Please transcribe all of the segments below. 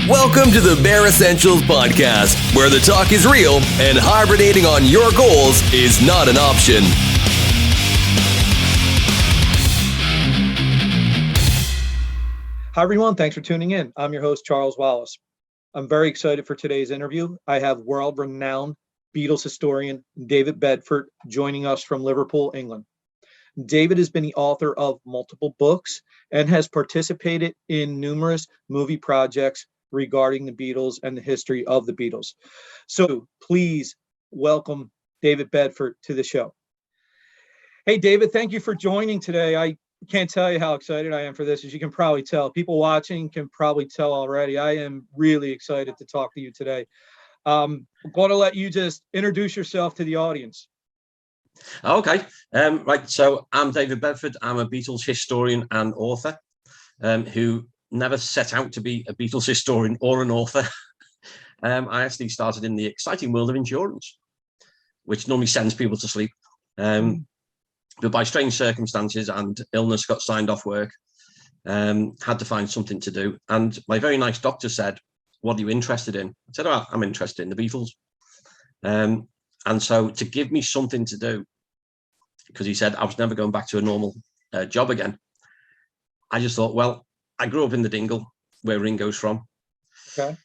Welcome to the Bare Essentials Podcast, where the talk is real and hibernating on your goals is not an option. Hi, everyone. Thanks for tuning in. I'm your host, Charles Wallace. I'm very excited for today's interview. I have world-renowned Beatles historian David Bedford joining us from Liverpool, England. David has been the author of multiple books and has participated in numerous movie projects regarding the Beatles and the history of the Beatles. So please welcome David Bedford to the show. Hey, David, thank you for joining today. I can't tell you how excited I am for this. As you can probably tell, people watching can probably tell already. I am really excited to talk to you today. I'm going to let you just introduce yourself to the audience. Okay. Right. So I'm David Bedford. I'm a Beatles historian and author who never set out to be a Beatles historian or an author. I actually started in the exciting world of insurance, which normally sends people to sleep. But by strange circumstances and illness, got signed off work, had to find something to do. And my very nice doctor said, "What are you interested in?" I said, "Oh, I'm interested in the Beatles." And so to give me something to do, because he said I was never going back to a normal job again, I just thought, well, I grew up in the Dingle, where Ringo's from. Okay.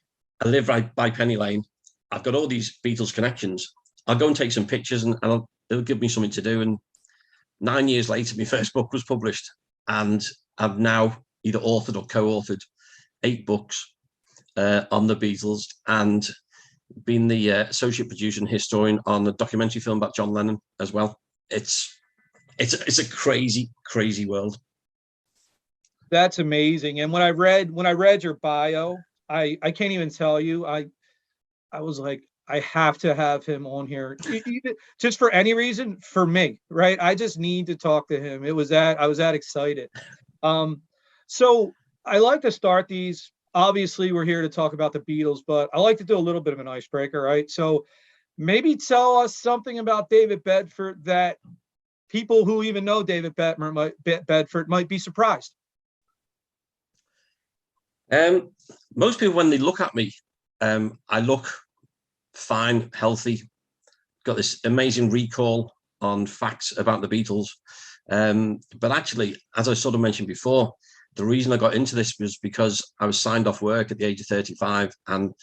I live right by Penny Lane. I've got all these Beatles connections. I'll go and take some pictures and it'll give me something to do. And 9 years later, my first book was published, and I've now either authored or co-authored 8 books on the Beatles, and been the associate producer and historian on a documentary film about John Lennon as well. It's a crazy, crazy world. That's amazing. And when I read your bio, I can't even tell you. I was like, I have to have him on here, just for any reason, for me, right? I just need to talk to him. I was that excited. So I like to start these. Obviously, we're here to talk about the Beatles, but I like to do a little bit of an icebreaker, right? So maybe tell us something about David Bedford that people who even know David Bedford might be surprised. Most people, when they look at me, I look fine, healthy, got this amazing recall on facts about the Beatles. But actually, as I sort of mentioned before, the reason I got into this was because I was signed off work at the age of 35, and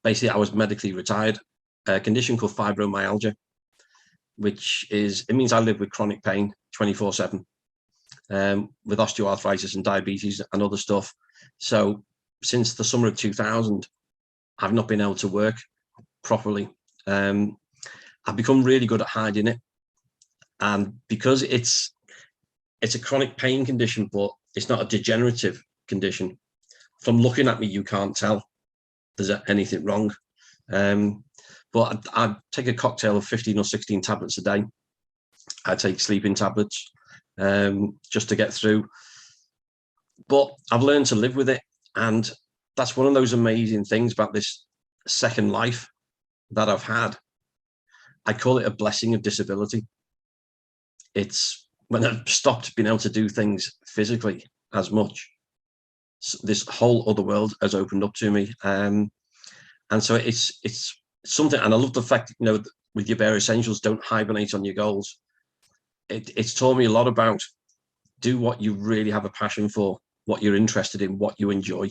basically I was medically retired, a condition called fibromyalgia, it means I live with chronic pain 24/7, with osteoarthritis and diabetes and other stuff. So since the summer of 2000, I've not been able to work properly. I've become really good at hiding it. And because it's a chronic pain condition, but it's not a degenerative condition. From looking at me, you can't tell there's anything wrong. But I take a cocktail of 15 or 16 tablets a day. I take sleeping tablets just to get through. But I've learned to live with it. And that's one of those amazing things about this second life that I've had. I call it a blessing of disability. It's when I've stopped being able to do things physically as much, this whole other world has opened up to me. And so it's something, and I love the fact, with your Bare Essentials, don't hibernate on your goals. It's taught me a lot about do what you really have a passion for, what you're interested in, what you enjoy.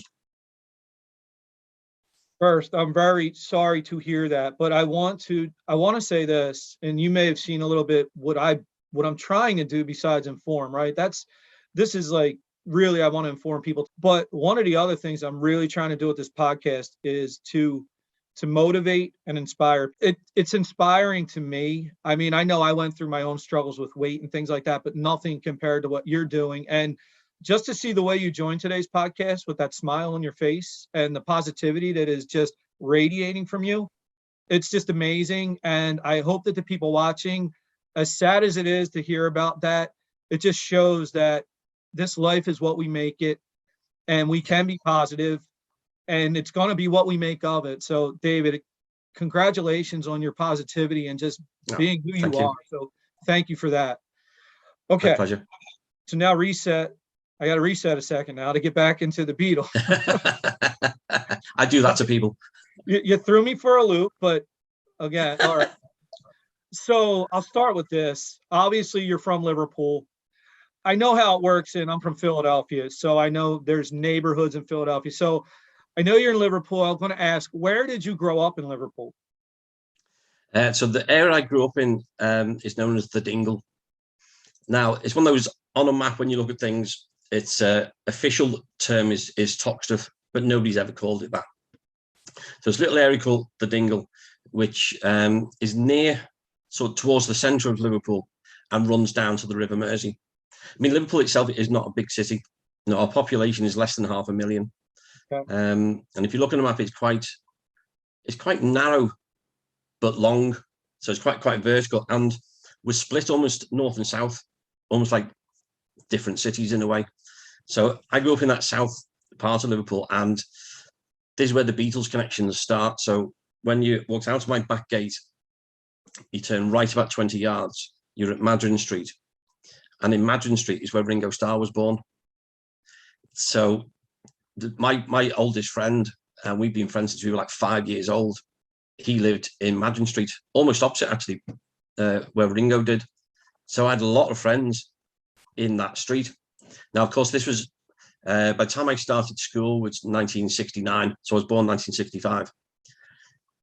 First, I'm very sorry to hear that, but I want to say this, and you may have seen a little bit what I'm trying to do besides inform, right? This is like, really, I want to inform people. But one of the other things I'm really trying to do with this podcast is to motivate and inspire. It's inspiring to me. I mean, I know I went through my own struggles with weight and things like that, but nothing compared to what you're doing. And just to see the way you joined today's podcast with that smile on your face and the positivity that is just radiating from you, it's just amazing. And I hope that the people watching, as sad as it is to hear about that, it just shows that this life is what we make it, and we can be positive, and it's going to be what we make of it. So, David, congratulations on your positivity and just being who you are. So thank you for that. Okay. My pleasure. So now reset. I got to reset a second now to get back into the Beatles. I do that to people. You threw me for a loop, but again, all right. So I'll start with this. Obviously, you're from Liverpool. I know how it works, and I'm from Philadelphia, so I know there's neighborhoods in Philadelphia. So I know you're in Liverpool. I'm going to ask, where did you grow up in Liverpool? So the area I grew up in is known as the Dingle. Now, it's one of those on a map when you look at things, its official term is Toxteth, but nobody's ever called it that. So it's a little area called the Dingle, which is near, so towards the centre of Liverpool and runs down to the River Mersey. I mean, Liverpool itself is not a big city. You know, our population is less than 500,000. Okay. And if you look at the map, it's quite narrow but long. So it's quite vertical. And we're split almost north and south, almost like different cities in a way. So I grew up in that south part of Liverpool, and this is where the Beatles connections start. So when you walked out of my back gate, you turn right about 20 yards, you're at Madryn Street. And in Madryn Street is where Ringo Starr was born. So my oldest friend, and we've been friends since we were like 5 years old, he lived in Madryn Street, almost opposite actually, where Ringo did. So I had a lot of friends in that street. Now, of course, this was, by the time I started school, which was 1969, so I was born 1965.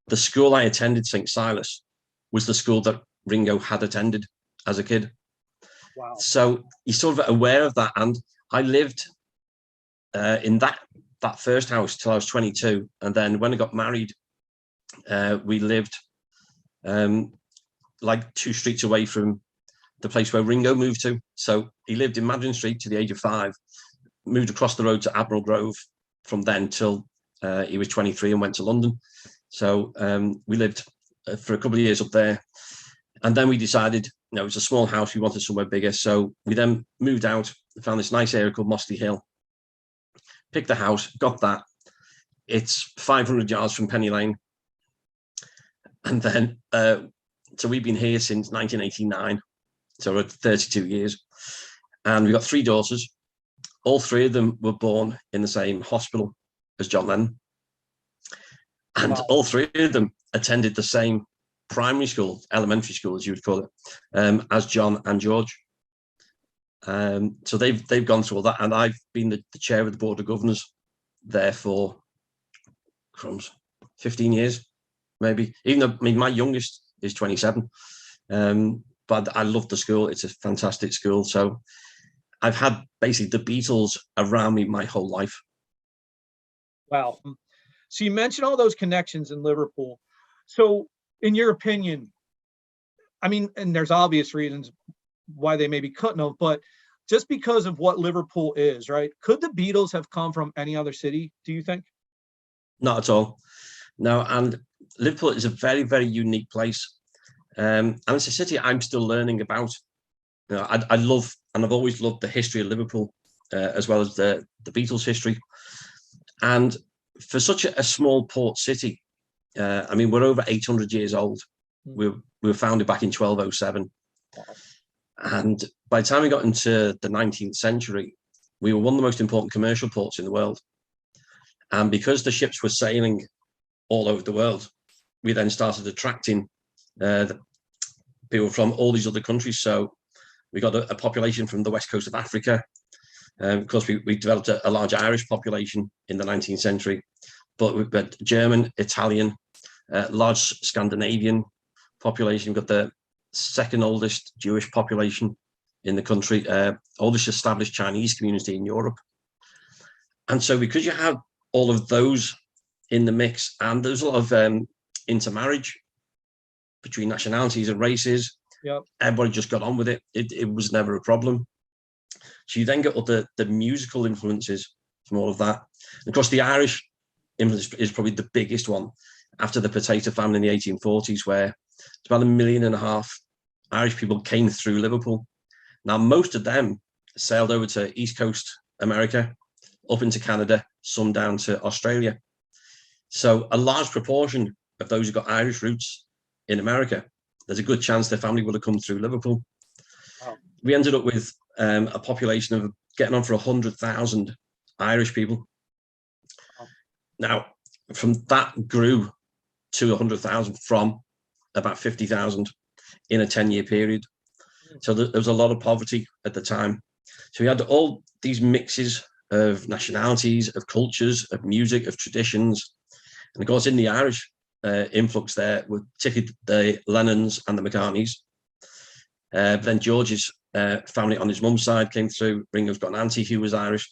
The school I attended, St. Silas, was the school that Ringo had attended as a kid. Wow. So you're sort of aware of that. And I lived in that first house till I was 22. And then when I got married, we lived like 2 streets away from the place where Ringo moved to. So he lived in Madryn Street to the age of 5, moved across the road to Admiral Grove from then till he was 23 and went to London. So we lived for a couple of years up there. And then we decided, you know, it was a small house, we wanted somewhere bigger. So we then moved out, found this nice area called Mossley Hill, picked the house, got that. It's 500 yards from Penny Lane. And then, so we've been here since 1989. So we're 32 years. And we've got 3 daughters. All 3 of them were born in the same hospital as John Lennon. And Wow. all 3 of them attended the same primary school, elementary school, as you would call it, as John and George. So they've gone through all that. And I've been the chair of the Board of Governors there for, 15 years, maybe. Even though, I mean, my youngest is 27. But I love the school. It's a fantastic school. So I've had basically the Beatles around me my whole life. Wow. So you mentioned all those connections in Liverpool. So in your opinion, I mean, and there's obvious reasons why they maybe couldn't have, but just because of what Liverpool is, right? Could the Beatles have come from any other city, do you think? Not at all. No, and Liverpool is a very, very unique place. And it's a city I'm still learning about. You know, I love, and I've always loved the history of Liverpool, as well as the Beatles' history. And for such a small port city, I mean, we're over 800 years old. We were founded back in 1207. And by the time we got into the 19th century, we were one of the most important commercial ports in the world. And because the ships were sailing all over the world, we then started attracting the people from all these other countries. So we got a population from the west coast of Africa. Of course, we developed a large Irish population in the 19th century, but we've got German, Italian, large Scandinavian population. We've got the second oldest Jewish population in the country, oldest established Chinese community in Europe. And so because you have all of those in the mix, and there's a lot of intermarriage between nationalities and races. Yep. Everybody just got on with it. It was never a problem. So you then get all the musical influences from all of that. And of course, the Irish influence is probably the biggest one after the potato famine in the 1840s, where it's about 1.5 million Irish people came through Liverpool. Now, most of them sailed over to East Coast America, up into Canada, some down to Australia. So a large proportion of those who got Irish roots in America, there's a good chance their family would have come through Liverpool. Wow. We ended up with a population of getting on for 100,000 Irish people. Wow. Now, from that grew to 100,000 from about 50,000 in a 10-year period. So there was a lot of poverty at the time. So we had all these mixes of nationalities, of cultures, of music, of traditions. And of course, in the Irish influx there were particularly the Lennons and the McCartneys. Then George's family on his mum's side came through. Ringo's got an auntie who was Irish.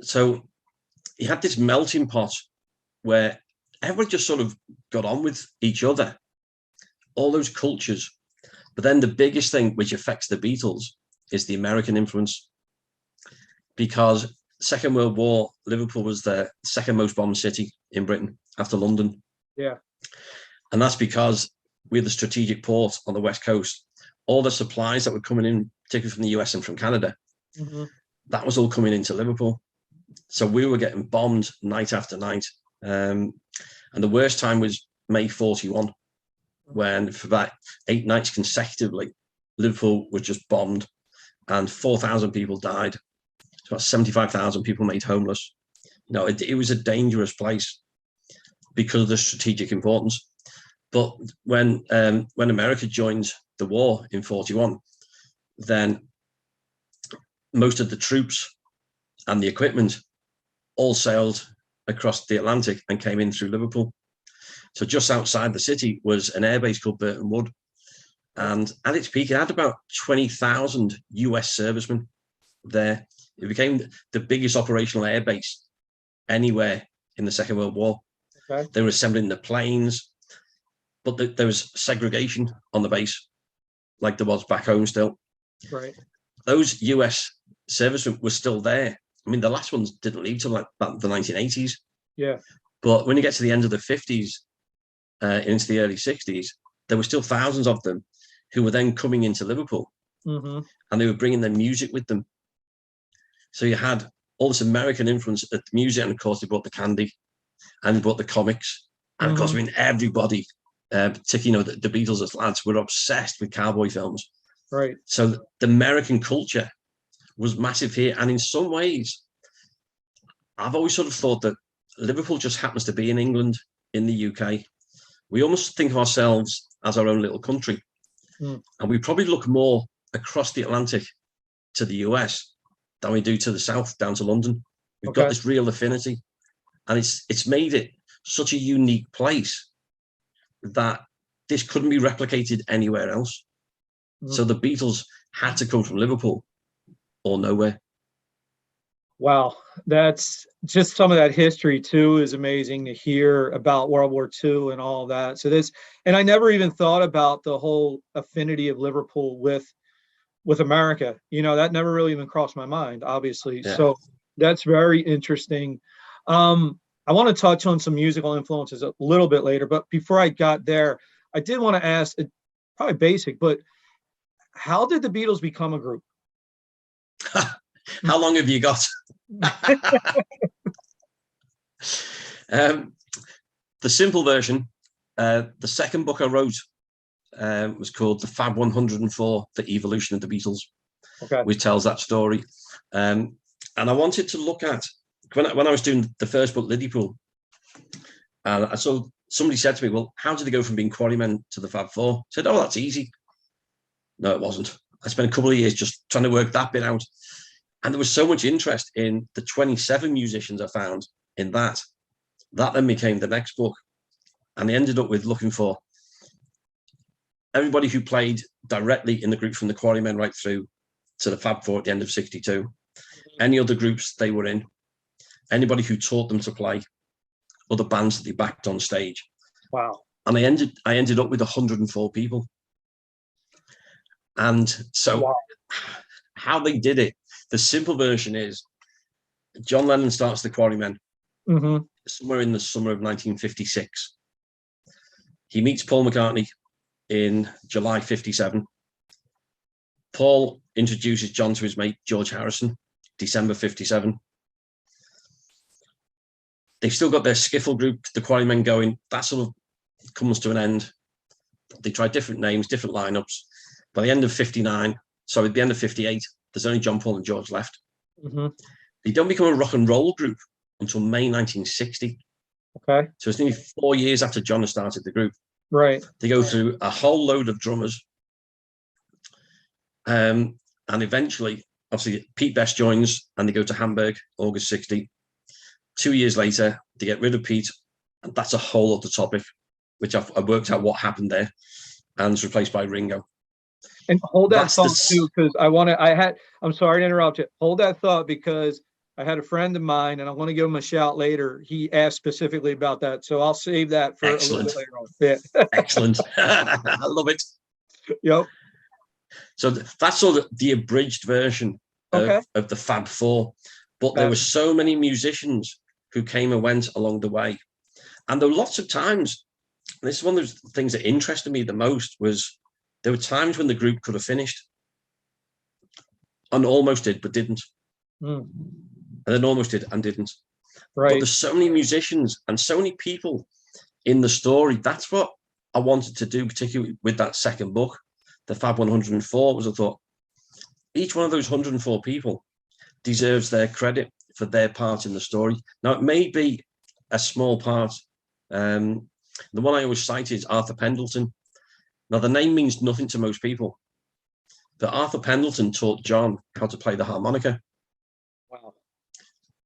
So he had this melting pot where everybody just sort of got on with each other, all those cultures. But then the biggest thing which affects the Beatles is the American influence, because Second World War, Liverpool was the second most bombed city in Britain after London. Yeah. And that's because we're the strategic port on the West Coast. All the supplies that were coming in, particularly from the US and from Canada, that was all coming into Liverpool. So we were getting bombed night after night. And the worst time was May 41, when for about 8 nights consecutively, Liverpool was just bombed and 4,000 people died. So about 75,000 people made homeless. You know, it was a dangerous place because of the strategic importance. But when America joined the war in 41, then most of the troops and the equipment all sailed across the Atlantic and came in through Liverpool. So just outside the city was an airbase called Burton Wood. And at its peak, it had about 20,000 US servicemen there. It became the biggest operational airbase anywhere in the Second World War. Okay. They were assembling the planes, but there was segregation on the base, like there was back home still. Right. Those US servicemen were still there. I mean, the last ones didn't leave till like the 1980s. Yeah. But when you get to the end of the 50s, into the early 60s, there were still thousands of them who were then coming into Liverpool, and they were bringing their music with them. So you had all this American influence at the music, and of course they brought the candy, and they brought the comics, and of course, I mean, everybody, particularly the Beatles as lads, were obsessed with cowboy films. Right. So the American culture was massive here, and in some ways, I've always sort of thought that Liverpool just happens to be in England, in the UK. We almost think of ourselves as our own little country, and we probably look more across the Atlantic to the US than we do to the south, down to London. We've got this real affinity, and it's made it such a unique place that this couldn't be replicated anywhere else. So the Beatles had to come from Liverpool or nowhere. Wow, that's just some of that history too is amazing to hear about World War II and all of that. So and I never even thought about the whole affinity of Liverpool with America. You know, that never really even crossed my mind, obviously. Yeah. So that's very interesting. I want to touch on some musical influences a little bit later, but before I got there, I did want to ask, probably basic, but how did the Beatles become a group? How long have you got? The simple version, the second book I wrote was called The Fab 104, The Evolution of the Beatles, which tells that story. And I wanted to look at, when I was doing the first book, Liverpool, and I saw somebody said to me, well, how did they go from being Quarrymen to the Fab Four? I said, oh, that's easy. No, it wasn't. I spent a couple of years just trying to work that bit out. And there was so much interest in the 27 musicians I found in that then became the next book. And they ended up with looking for everybody who played directly in the group from the Quarrymen right through to the Fab Four at the end of 62. Any other groups they were in, anybody who taught them to play, other bands that they backed on stage. Wow. And I ended up with 104 people. And so how they did it, the simple version is John Lennon starts the Quarrymen somewhere in the summer of 1956. He meets Paul McCartney in July 57. Paul introduces John to his mate George Harrison, December 57. They've still got their skiffle group, the Quarrymen, going. That sort of comes to an end. They try different names, different lineups. By the end of 59, sorry, at the end of 58, there's only John, Paul and George left. They don't become a rock and roll group until May 1960. Okay. So it's nearly 4 years after John has started the group. Right. They go through a whole load of drummers. And eventually, obviously, Pete Best joins and they go to Hamburg, August 60. 2 years later, they get rid of Pete. And that's a whole other topic, which I've worked out what happened there, and it's replaced by Ringo. And hold that thought too, because I'm sorry to interrupt you. Hold that thought, because I had a friend of mine, and I want to give him a shout later. He asked specifically about that, so I'll save that for Excellent. a little bit later on. Yeah. Excellent. I love it. Yep. So that's sort of the abridged version of the Fab Four. But there were so many musicians who came and went along the way. And there were lots of times, this is one of those things that interested me the most, was there were times when the group could have finished and almost did, but didn't. And then almost did and didn't. Right. But there's so many musicians and so many people in the story. That's what I wanted to do, particularly with that second book, the Fab 104, was I thought each one of those 104 people deserves their credit for their part in the story. Now, it may be a small part. The one I always cite is Arthur Pendleton. Now, the name means nothing to most people, but Arthur Pendleton taught John how to play the harmonica. Wow.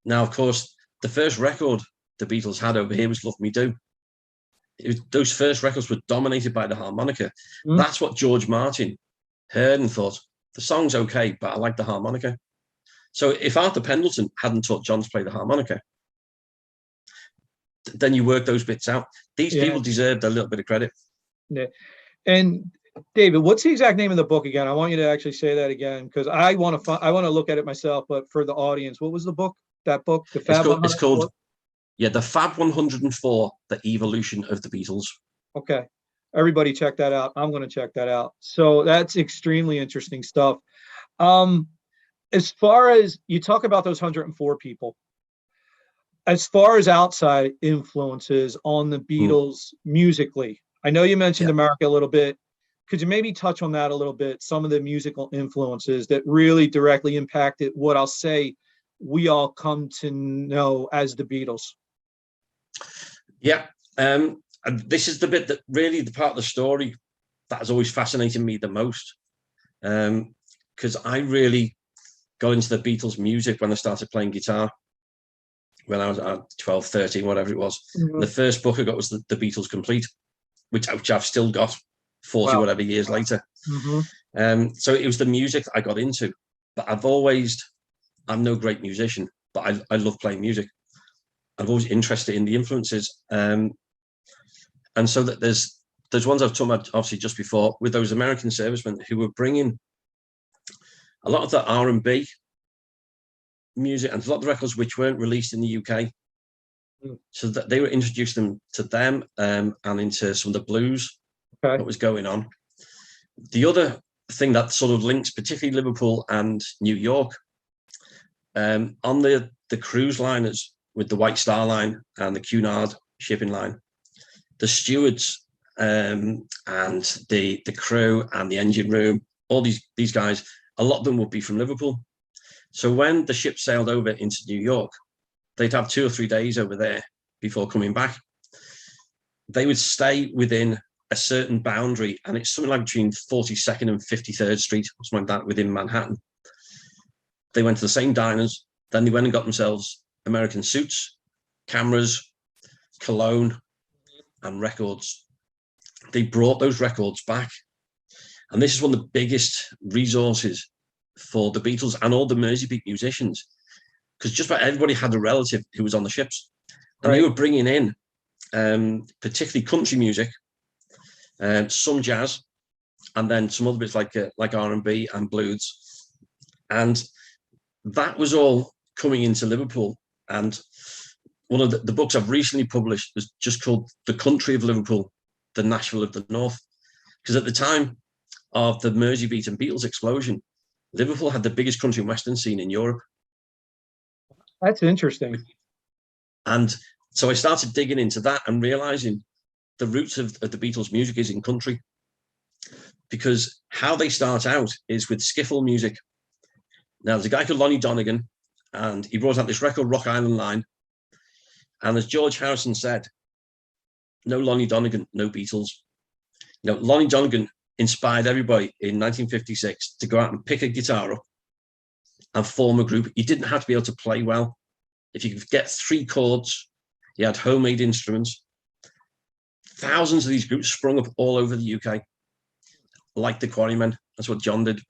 Now, of course, the first record the Beatles had over here was Love Me Do. Those first records were dominated by the harmonica. That's what George Martin heard and thought, the song's okay, but I like the harmonica. So if Arthur Pendleton hadn't taught John to play the harmonica, then you work those bits out. These people deserved a little bit of credit. Yeah. And David, what's the exact name of the book again? I want you to actually say that again, because I want to look at it myself, but for the audience, what was the book? That book, the Fab. It's called the Fab 104: The Evolution of the Beatles. Okay, everybody check that out. I'm going to check that out. So that's extremely interesting stuff. As far as you talk about those 104 people, as far as outside influences on the Beatles musically, I know you mentioned America a little bit. Could you maybe touch on that a little bit? Some of the musical influences that really directly impacted what I'll say we all come to know as the Beatles. Yeah. And this is the bit that really the part of the story that has always fascinated me the most. Because I really got into the Beatles music when I started playing guitar, when I was 12, 13, whatever it was. The first book I got was the Beatles Complete, which I've still got 40 whatever years later. So it was the music that I got into. But I'm no great musician, but I love playing music. I'm always interested in the influences. And so that there's ones I've talked about, obviously, just before, with those American servicemen who were bringing a lot of the R&B music and a lot of the records which weren't released in the UK. So that they were introducing them and into some of the blues, what was going on. The other thing that sort of links, particularly Liverpool and New York, on the cruise liners with the White Star Line and the Cunard shipping line, the stewards and the crew and the engine room, all these guys, a lot of them would be from Liverpool. So when the ship sailed over into New York, they'd have 2 or 3 days over there before coming back. They would stay within a certain boundary, and it's something like between 42nd and 53rd Street, something like that, within Manhattan. They went to the same diners, then they went and got themselves American suits, cameras, cologne, and records. They brought those records back. And this is one of the biggest resources for the Beatles and all the Merseybeat musicians, because just about everybody had a relative who was on the ships. And they were bringing in particularly country music, some jazz, and then some other bits like R&B and blues. And that was all coming into Liverpool. And one of the books I've recently published was just called The Country of Liverpool, the Nashville of the North. Because at the time of the Merseybeat and Beatles explosion, Liverpool had the biggest country and western scene in Europe. That's interesting. And so I started digging into that and realizing the roots of the Beatles' music is in country. Because how they start out is with skiffle music. Now, there's a guy called Lonnie Donegan, and he brought out this record, Rock Island Line. And as George Harrison said, no Lonnie Donegan, no Beatles. Lonnie Donegan inspired everybody in 1956 to go out and pick a guitar up and form a group. You didn't have to be able to play well. If you could get 3 chords, you had homemade instruments. Thousands of these groups sprung up all over the UK, like the Quarrymen. That's what John did.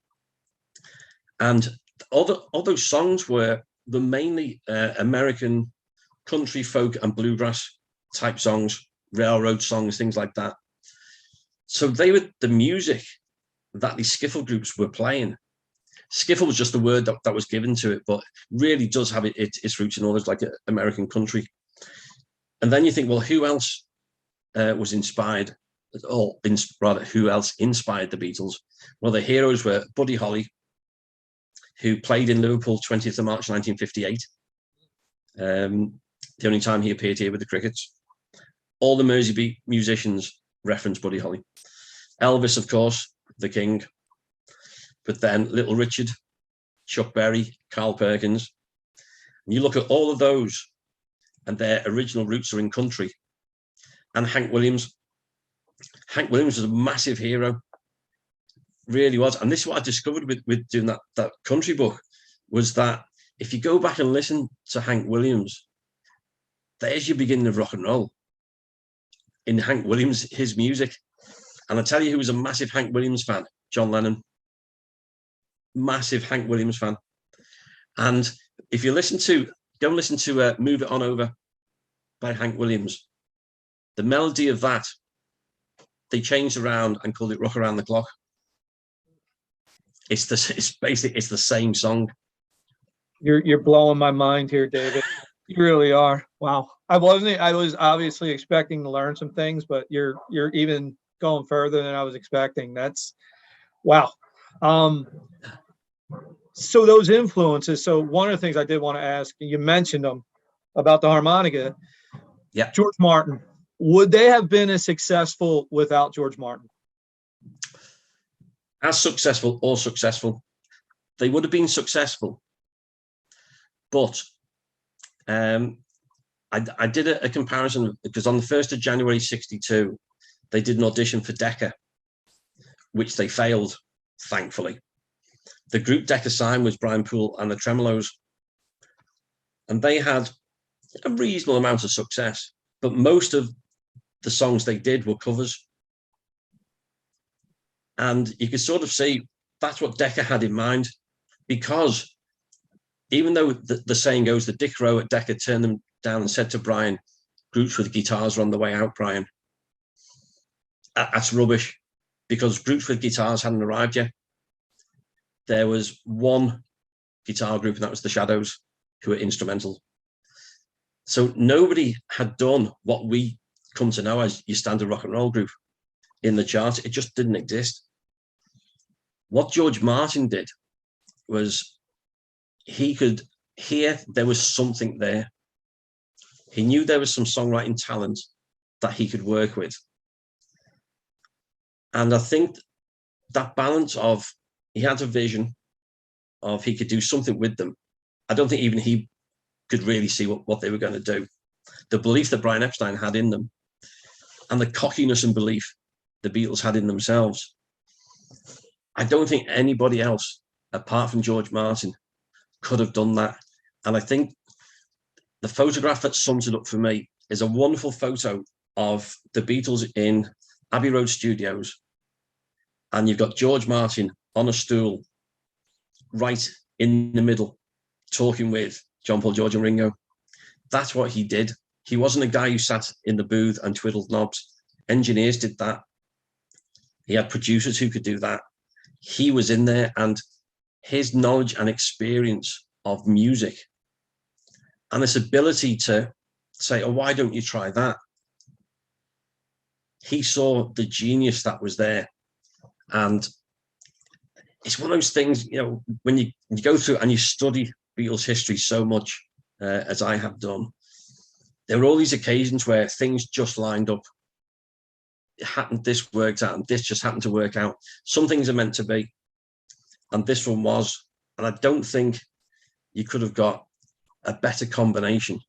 And all those songs were mainly American country, folk, and bluegrass type songs, railroad songs, things like that. So they were the music that these skiffle groups were playing. Skiffle was just the word that was given to it, but really does have its roots in all those like American country. And then you think, well, who else was inspired, or rather, who else inspired the Beatles? Well, the heroes were Buddy Holly, who played in Liverpool 20th of March 1958. The only time he appeared here with the Crickets. All the Merseybeat musicians reference Buddy Holly. Elvis, of course, the king. But then Little Richard, Chuck Berry, Carl Perkins. And you look at all of those, and their original roots are in country. And Hank Williams. Hank Williams was a massive hero. Really was. And this is what I discovered with doing that country book, was that if you go back and listen to Hank Williams, there's your beginning of rock and roll. In Hank Williams, his music. And I tell you who was a massive Hank Williams fan, John Lennon. Massive Hank Williams fan. And if you go and listen to Move It On Over by Hank Williams, the melody of that, they changed around and called it Rock Around the Clock. It's the same song. You're blowing my mind here, David. You really are. Wow. I was obviously expecting to learn some things, but you're even going further than I was expecting. That's wow. So those influences. So one of the things I did want to ask, you mentioned them about the harmonica. Yeah. George Martin. Would they have been as successful without George Martin? As successful or successful. They would have been successful. But I did a comparison, because on the 1st of January 62, they did an audition for Decca, which they failed, thankfully. The group Decca signed was Brian Poole and the Tremolos. And they had a reasonable amount of success, but most of the songs they did were covers. And you could sort of see that's what Decca had in mind, because even though the saying goes that Dick Rowe at Decca turned them down and said to Brian, groups with guitars are on the way out, Brian. That's rubbish, because groups with guitars hadn't arrived yet. There was one guitar group, and that was the Shadows, who were instrumental. So nobody had done what we come to know as your standard rock and roll group in the charts. It just didn't exist. What George Martin did was he could hear there was something there. He knew there was some songwriting talent that he could work with. And I think that balance of, he had a vision of he could do something with them. I don't think even he could really see what they were going to do. The belief that Brian Epstein had in them, and the cockiness and belief the Beatles had in themselves. I don't think anybody else, apart from George Martin, could have done that. And I think the photograph that sums it up for me is a wonderful photo of the Beatles in Abbey Road Studios. And you've got George Martin on a stool right in the middle, talking with John, Paul, George and Ringo. That's what he did. He wasn't a guy who sat in the booth and twiddled knobs. Engineers did that. He had producers who could do that. He was in there, and his knowledge and experience of music and this ability to say, oh, why don't you try that? He saw the genius that was there. And it's one of those things, you know, when you go through and you study Beatles history so much, as I have done, there were all these occasions where things just lined up. It happened, this worked out, and this just happened to work out. Some things are meant to be, and this one was. And I don't think you could have got a better combination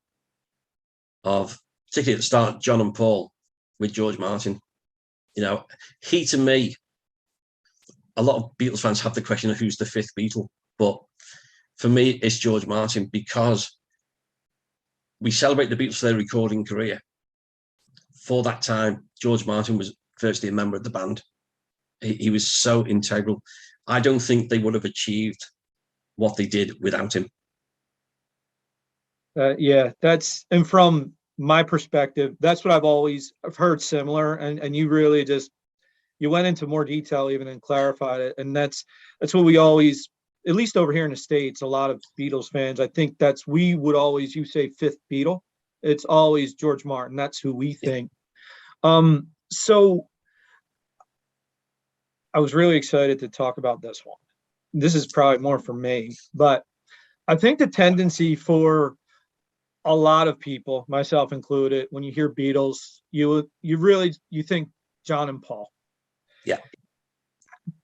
of, particularly at the start, John and Paul with George Martin. You know, he, to me, a lot of Beatles fans have the question of who's the fifth Beatle, but for me, it's George Martin, because we celebrate the Beatles for their recording career. For that time, George Martin was virtually a member of the band. He was so integral. I don't think they would have achieved what they did without him. Yeah, and from my perspective, that's what I've heard similar, and you really you went into more detail even and clarified it, and that's what we always, at least over here in the States, a lot of Beatles fans, I think we would always, you say fifth Beatle, it's always George Martin. That's who we think. So I was really excited to talk about this one. This is probably more for me, but I think the tendency for a lot of people, myself included, when you hear Beatles, you think John and Paul. Yeah.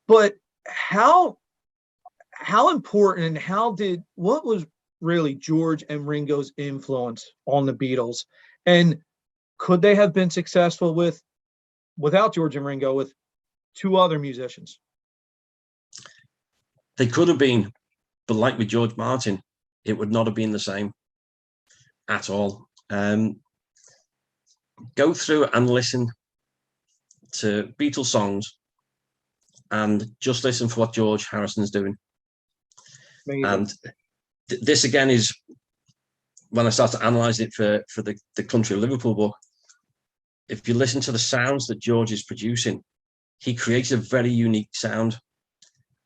But how important and what was really George and Ringo's influence on the Beatles? And could they have been successful without George and Ringo with two other musicians? They could have been, but like with George Martin, it would not have been the same at all. Go through and listen to Beatles songs and just listen for what George Harrison's doing. Amazing. And this again is when I started analysing it for the Country of Liverpool book. If you listen to the sounds that George is producing, he created a very unique sound.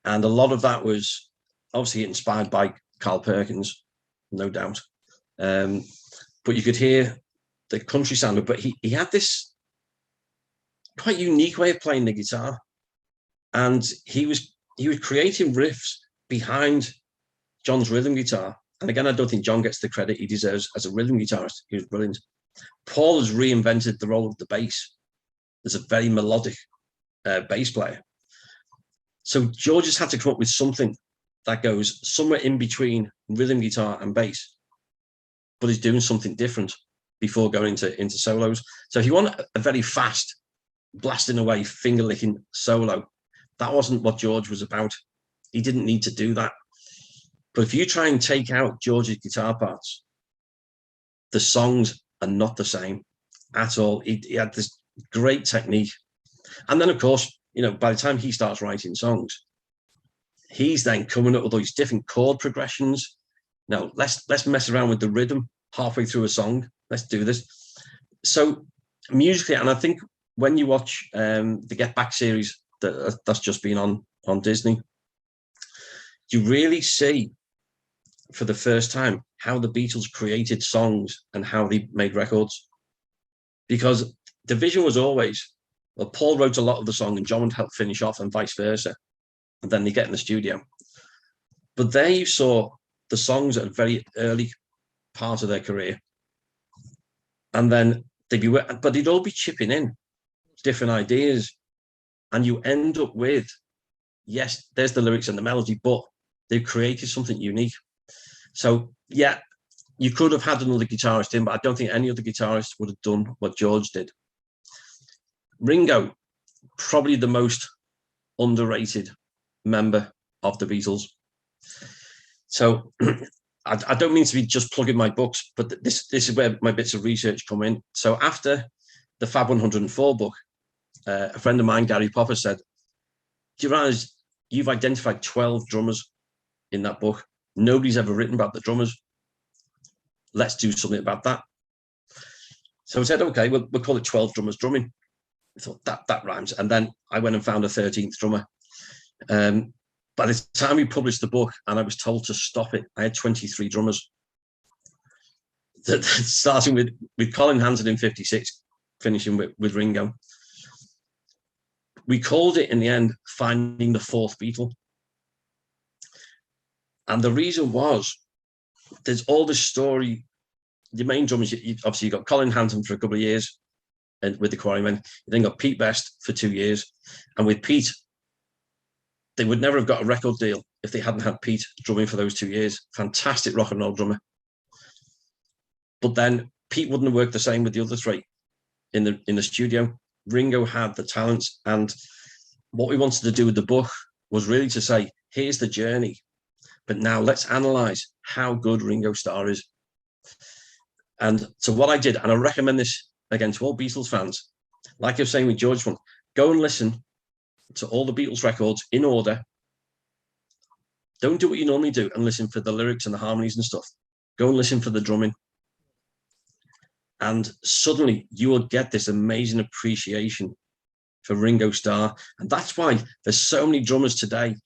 And a lot of that was obviously inspired by Carl Perkins, no doubt. But you could hear the country sound, but he had this quite unique way of playing the guitar. And he was creating riffs behind John's rhythm guitar. And again, I don't think John gets the credit he deserves as a rhythm guitarist. He was brilliant. Paul has reinvented the role of the bass. There's a very melodic bass player. So George has had to come up with something that goes somewhere in between rhythm guitar and bass, but he's doing something different before going into solos. So if you want a very fast, blasting away, finger-licking solo, that wasn't what George was about. He didn't need to do that. But if you try and take out George's guitar parts, the songs are not the same at all. He had this great technique. And then, of course, you know, by the time he starts writing songs, he's then coming up with all these different chord progressions. No, let's mess around with the rhythm halfway through a song. Let's do this. So musically, and I think when you watch the Get Back series that's just been on Disney, you really see for the first time how the Beatles created songs and how they made records. Because the vision was always, well, Paul wrote a lot of the song and John would help finish off and vice versa. And then they get in the studio. But there you saw the songs at a very early part of their career. And then but they'd all be chipping in different ideas. And you end up with, yes, there's the lyrics and the melody, but they've created something unique. So, yeah, you could have had another guitarist in, but I don't think any other guitarist would have done what George did. Ringo, probably the most underrated member of the Beatles. So I don't mean to be just plugging my books, but this is where my bits of research come in. So after the Fab 104 book, a friend of mine, Gary Popper, said, do you realize you've identified 12 drummers in that book? Nobody's ever written about the drummers. Let's do something about that. So I said, okay, we'll call it 12 drummers drumming. I thought that rhymes. And then I went and found a 13th drummer. By the time we published the book and I was told to stop it, I had 23 drummers. Starting with Colin Hanson in 56, finishing with Ringo. We called it in the end, Finding the Fourth Beatle. And the reason was, there's all this story. The main drummers, obviously, you got Colin Hanson for a couple of years and with the Quarrymen. You then got Pete Best for 2 years. And with Pete, they would never have got a record deal if they hadn't had Pete drumming for those 2 years. Fantastic rock and roll drummer. But then Pete wouldn't have worked the same with the other three in the studio. Ringo had the talents, and what we wanted to do with the book was really to say, here's the journey, but now let's analyze how good Ringo Starr is. And so what I did, and I recommend this again to all Beatles fans, like I was saying with George one, go and listen to all the Beatles records in order. Don't do what you normally do and listen for the lyrics and the harmonies and stuff. Go and listen for the drumming. And suddenly you will get this amazing appreciation for Ringo Starr. And that's why there's so many drummers today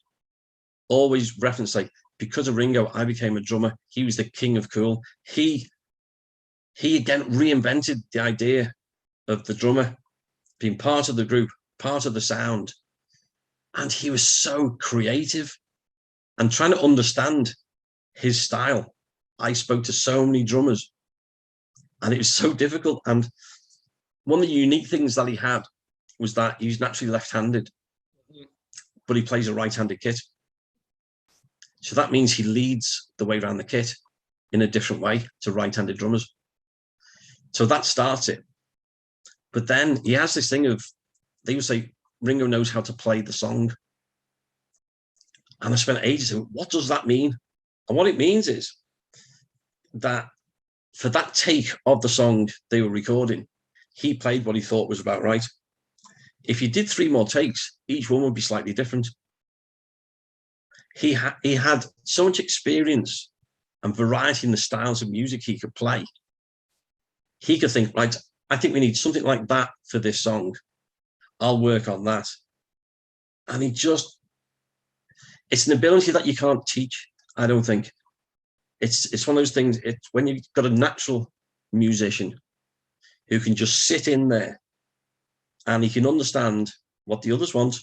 always reference, like, because of Ringo, I became a drummer. He was the king of cool. He again reinvented the idea of the drummer being part of the group, part of the sound. And he was so creative and trying to understand his style. I spoke to so many drummers and it was so difficult. And one of the unique things that he had was that he's naturally left-handed, but he plays a right-handed kit. So that means he leads the way around the kit in a different way to right-handed drummers. So that starts it. But then he has this thing of, they would say, Ringo knows how to play the song. And I spent ages saying, what does that mean? And what it means is that for that take of the song they were recording, he played what he thought was about right. If you did 3 more takes, each one would be slightly different. He had so much experience and variety in the styles of music he could play. He could think, right, I think we need something like that for this song. I'll work on that. And it's an ability that you can't teach, I don't think. It's one of those things, it's when you've got a natural musician who can just sit in there and he can understand what the others want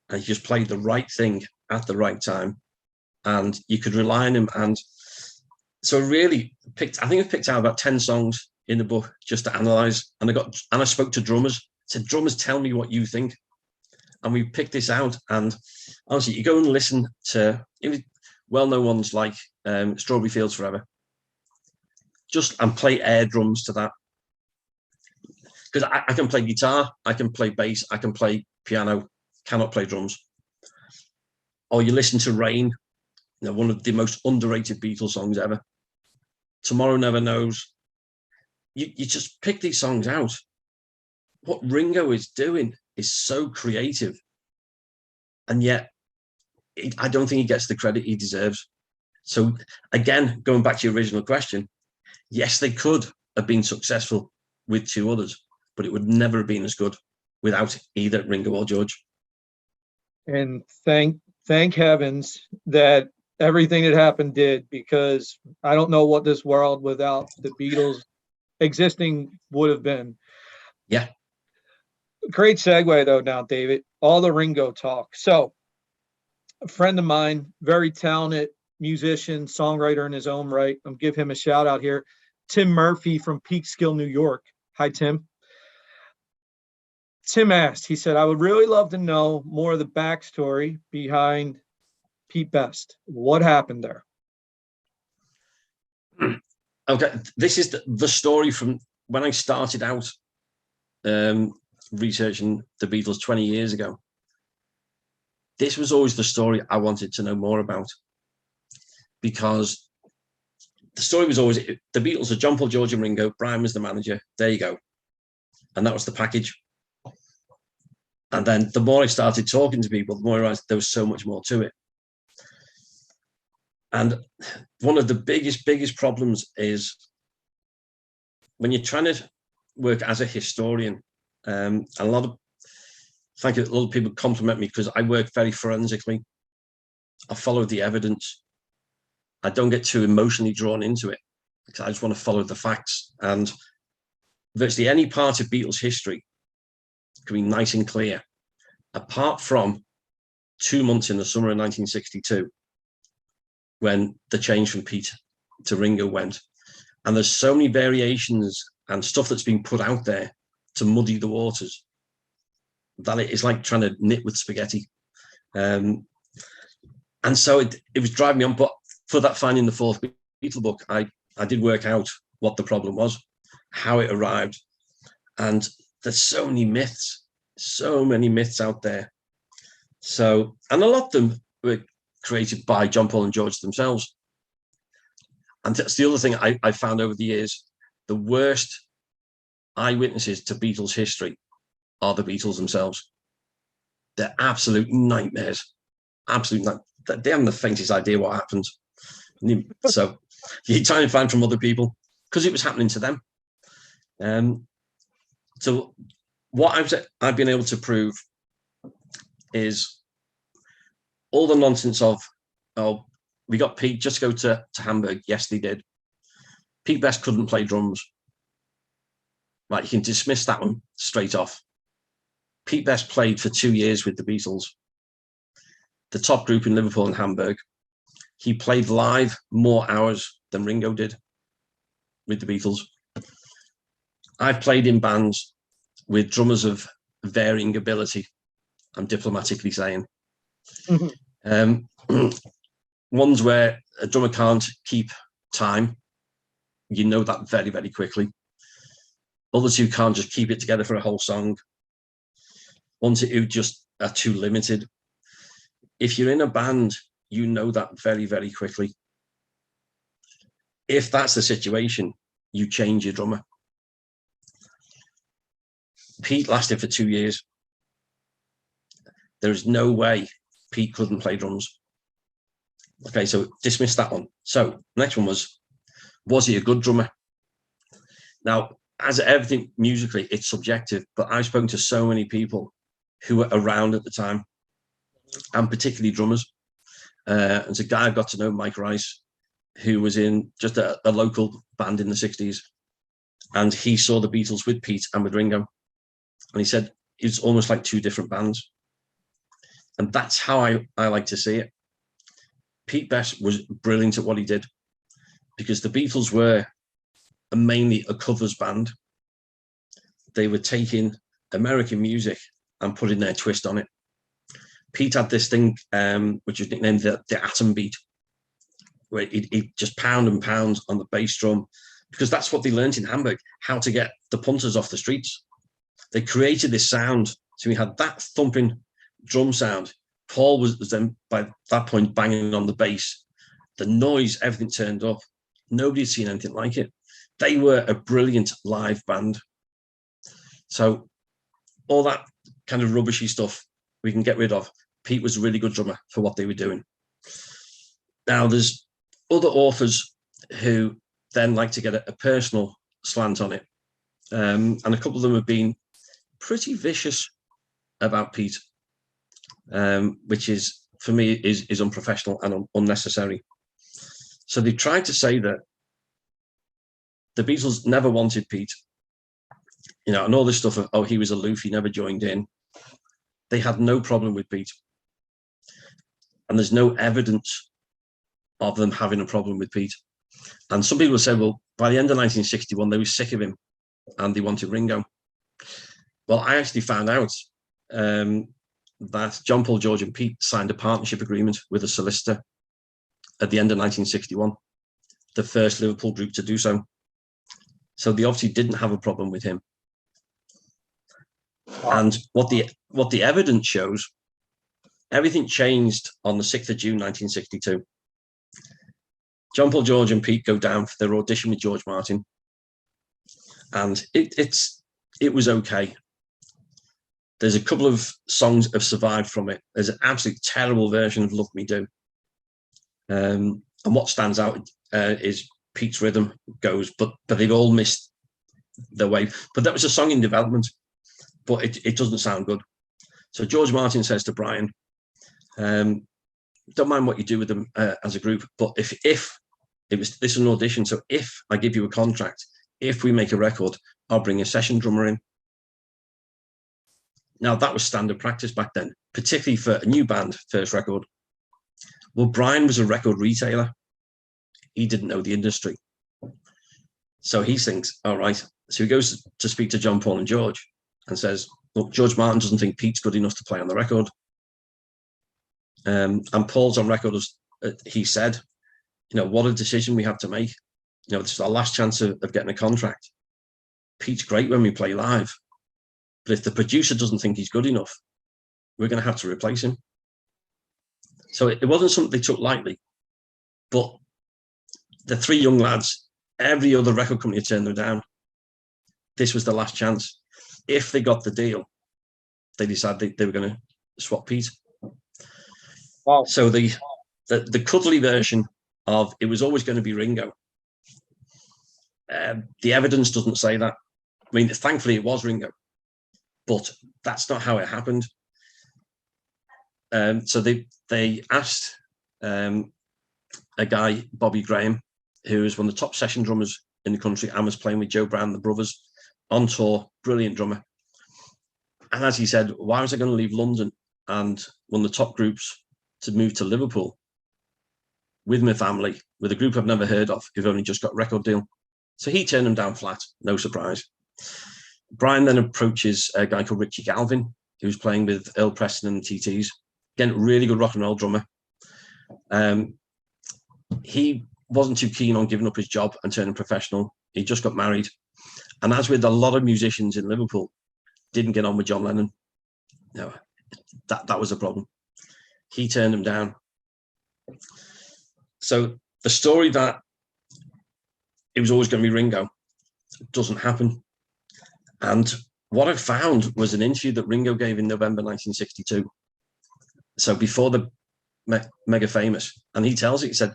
and he just played the right thing at the right time, and you could rely on him. And so really I think I picked out about 10 songs in the book just to analyze, and I spoke to drummers, said, drummers, tell me what you think. And we picked this out, and honestly, you go and listen to well-known ones like Strawberry Fields Forever, and play air drums to that. Because I can play guitar, I can play bass, I can play piano, cannot play drums. Or you listen to Rain, one of the most underrated Beatles songs ever. Tomorrow Never Knows. You just pick these songs out. What Ringo is doing is so creative. And yet, I don't think he gets the credit he deserves. So again, going back to your original question, yes, they could have been successful with 2 others, but it would never have been as good without either Ringo or George. And thank heavens that everything that happened did, because I don't know what this world without the Beatles existing would have been. Yeah. Great segue though now, David. All the Ringo talk. So a friend of mine, very talented musician, songwriter in his own right. I'll give him a shout out here. Tim Murphy from Peekskill, New York. Hi, Tim. Tim asked, he said, I would really love to know more of the backstory behind Pete Best. What happened there? Okay, this is the story from when I started out researching the Beatles 20 years ago. This was always the story I wanted to know more about, because the story was always the Beatles are John, Paul, George and Ringo. Brian was the manager. There you go. And that was the package. And then the more I started talking to people, the more I realized there was so much more to it. And one of the biggest problems is when you're trying to work as a historian, a lot of people compliment me because I work very forensically. I follow the evidence. I don't get too emotionally drawn into it because I just want to follow the facts. And virtually any part of Beatles history can be nice and clear, apart from 2 months in the summer of 1962, when the change from Pete to Ringo went. And there's so many variations and stuff that's been put out there to muddy the waters that it is like trying to knit with spaghetti. And so it was driving me on. But for that finding the Fourth Beatle book, I did work out what the problem was. how it arrived. And there's so many myths out there. So, and a lot of them were created by John, Paul and George themselves. And that's the other thing I found over the years. The worst eyewitnesses to Beatles history are the Beatles themselves. They're absolute nightmares. They haven't the faintest idea what happened. So you try and find from other people because it was happening to them. So what I've been able to prove is all the nonsense of, oh, we got Pete just to go to Hamburg. Yes, they did. Pete Best couldn't play drums. Right, you can dismiss that one straight off. Pete Best played for 2 years with the Beatles, the top group in Liverpool and Hamburg. He played live more hours than Ringo did with the Beatles. I've played in bands with drummers of varying ability, I'm diplomatically saying. Ones where a drummer can't keep time. You know that very, very quickly. Others who can't just keep it together for a whole song. Ones who just are too limited. If you're in a band, you know that very, very quickly. If that's the situation, you change your drummer. Pete lasted for 2 years. There's no way Pete couldn't play drums. Okay, so dismiss that one. So next one was he a good drummer? Now, as everything musically, it's subjective, but I've spoken to so many people who were around at the time, and particularly drummers. There's a guy I got to know, Mike Rice, who was in just a local band in the 60s, and he saw the Beatles with Pete and with Ringo, and he said it's almost like two different bands. And that's how I like to see it. Pete Best was brilliant at what he did, because the Beatles were mainly a covers band. They were taking American music and putting their twist on it. Pete had this thing, which was nicknamed the atom beat, where he'd just pound and pound on the bass drum, because that's what they learned in Hamburg, how to get the punters off the streets. They created this sound. So we had that thumping drum sound. Paul was then, by that point, banging on the bass. The noise, everything turned up. Nobody had seen anything like it. They were a brilliant live band. So all that kind of rubbishy stuff we can get rid of. Pete was a really good drummer for what they were doing. Now, there's other authors who then like to get a personal slant on it. And a couple of them have been pretty vicious about Pete, which is, for me, is unprofessional and unnecessary. So they tried to say that the Beatles never wanted Pete, and all this stuff of, oh, he was aloof, he never joined in. They had no problem with Pete. And there's no evidence of them having a problem with Pete. And some people say, well, by the end of 1961, they were sick of him and they wanted Ringo. Well, I actually found out that John, Paul, George and Pete signed a partnership agreement with a solicitor at the end of 1961, the first Liverpool group to do so. So they obviously didn't have a problem with him. And what the evidence shows, everything changed on the 6th of June, 1962. John, Paul, George and Pete go down for their audition with George Martin. And it was okay. There's a couple of songs that have survived from it. There's an absolutely terrible version of Love Me Do. And what stands out is Pete's rhythm goes, but they've all missed their way. But that was a song in development, but it doesn't sound good. So George Martin says to Brian, don't mind what you do with them as a group, but if this is an audition, so if I give you a contract, if we make a record, I'll bring a session drummer in. Now, that was standard practice back then, particularly for a new band, first record. Well, Brian was a record retailer. He didn't know the industry. So he thinks, all right. So he goes to speak to John, Paul and George and says, look, George Martin doesn't think Pete's good enough to play on the record. And Paul's on record as he said, what a decision we have to make. This is our last chance of getting a contract. Pete's great when we play live, but if the producer doesn't think he's good enough, we're going to have to replace him. So it wasn't something they took lightly, but the three young lads, every other record company had turned them down. This was the last chance. If they got the deal, they decided they were going to swap Pete. Wow. So the cuddly version of it was always going to be Ringo. The evidence doesn't say that. I mean, thankfully it was Ringo, but that's not how it happened. So they asked a guy, Bobby Graham, who was one of the top session drummers in the country and was playing with Joe Brown, the brothers, on tour, brilliant drummer. And as he said, why was I going to leave London and one of the top groups to move to Liverpool with my family, with a group I've never heard of, who've only just got a record deal? So he turned them down flat, no surprise. Brian then approaches a guy called Richie Galvin, who's playing with Earl Preston and the TTs. Again, really good rock and roll drummer. He wasn't too keen on giving up his job and turning professional. He just got married. And as with a lot of musicians in Liverpool, didn't get on with John Lennon. No, that was a problem. He turned him down. So the story that it was always going to be Ringo doesn't happen. And what I found was an interview that Ringo gave in November 1962. So before the mega famous. And he tells it, he said,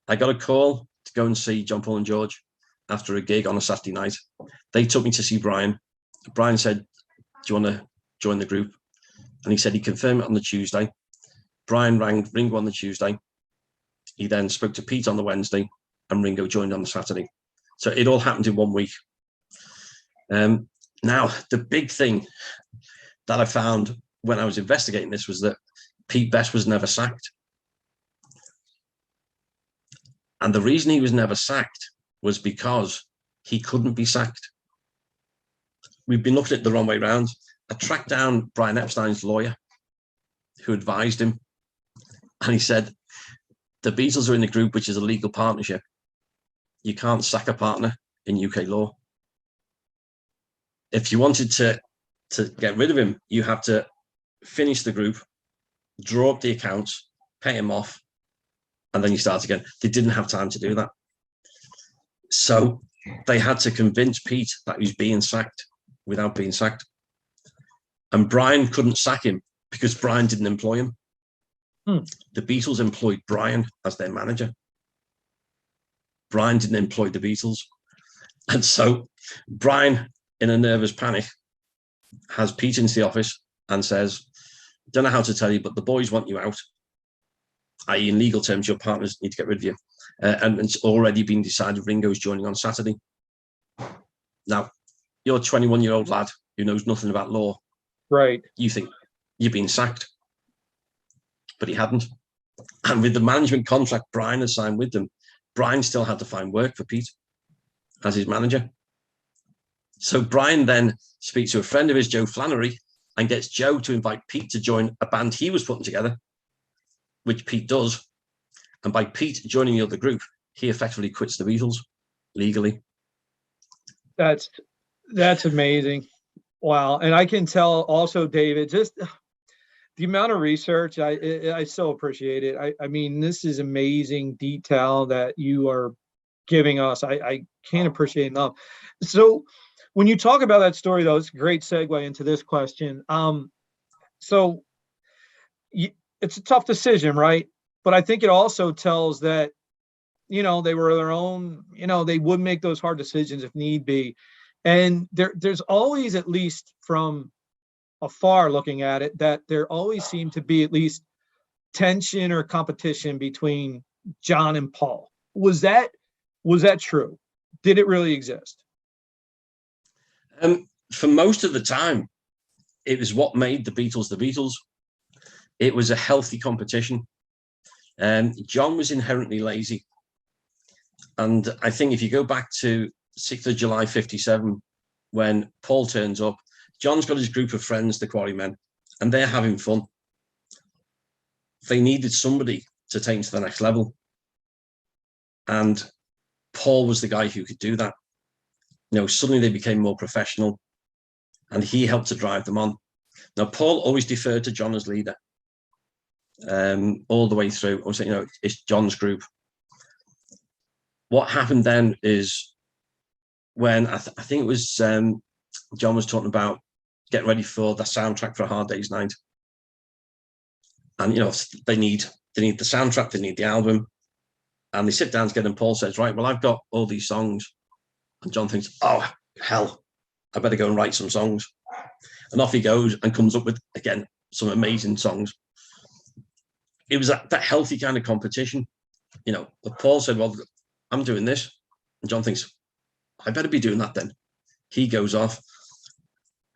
I got a call to go and see John, Paul and George after a gig on a Saturday night. They took me to see Brian. Brian said, do you want to join the group? And he said he confirmed it on the Tuesday. Brian rang Ringo on the Tuesday. He then spoke to Pete on the Wednesday and Ringo joined on the Saturday. So it all happened in 1 week. Now, the big thing that I found when I was investigating this was that Pete Best was never sacked. And the reason he was never sacked was because he couldn't be sacked. We've been looking at it the wrong way around. I tracked down Brian Epstein's lawyer who advised him. And he said, the Beatles are in a group which is a legal partnership. You can't sack a partner in UK law. If you wanted to get rid of him, you have to finish the group, draw up the accounts, pay him off, and then you start again. They didn't have time to do that. So they had to convince Pete that he was being sacked without being sacked. And Brian couldn't sack him because Brian didn't employ him. The Beatles employed Brian as their manager. Brian didn't employ the Beatles. And so Brian, in a nervous panic, has Pete into the office and says, don't know how to tell you, but the boys want you out. I.e., in legal terms, your partners need to get rid of you. And it's already been decided Ringo's joining on Saturday. Now, you're a 21-year-old lad who knows nothing about law. Right. You think you're being sacked. But he hadn't. And with the management contract Brian had signed with them, Brian still had to find work for Pete as his manager. So Brian then speaks to a friend of his, Joe Flannery, and gets Joe to invite Pete to join a band he was putting together, which Pete does. And by Pete joining the other group, he effectively quits the Beatles legally. That's amazing. Wow. And I can tell also, David, just the amount of research, I so appreciate it. I mean, this is amazing detail that you are giving us. I can't appreciate enough. So when you talk about that story, though, it's a great segue into this question. So it's a tough decision, right? But I think it also tells that, they were their own, they would make those hard decisions if need be. And there's always, at least from afar looking at it, that there always seemed to be at least tension or competition between John and Paul. Was that true? Did it really exist? For most of the time, it was what made the Beatles. It was a healthy competition. John was inherently lazy. And I think if you go back to 6th of July 57, when Paul turns up, John's got his group of friends, the Quarrymen, and they're having fun. They needed somebody to take them to the next level. And Paul was the guy who could do that. suddenly they became more professional, and he helped to drive them on. Now, Paul always deferred to John as leader, all the way through. I was saying, it's John's group. What happened then is when I think it was John was talking about getting ready for the soundtrack for A Hard Day's Night, and they need the soundtrack, they need the album, and they sit down together. And Paul says, "Right, well, I've got all these songs," and John thinks, "Oh hell, I better go and write some songs," and off he goes and comes up with again some amazing songs. It was that healthy kind of competition, But Paul said, "Well, I'm doing this," and John thinks, "I better be doing that then." He goes off,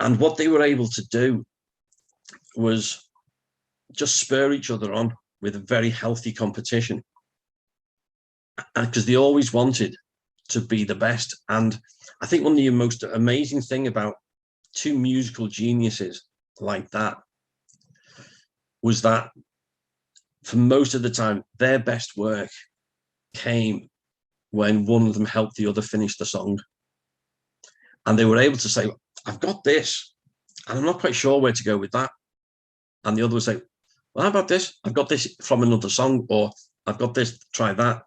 and what they were able to do was just spur each other on with a very healthy competition, because they always wanted to be the best. And I think one of the most amazing thing about two musical geniuses like that was that for most of the time, their best work came when one of them helped the other finish the song. And they were able to say, "I've got this, and I'm not quite sure where to go with that." And the other would say, "Well, how about this? I've got this from another song," or "I've got this, try that."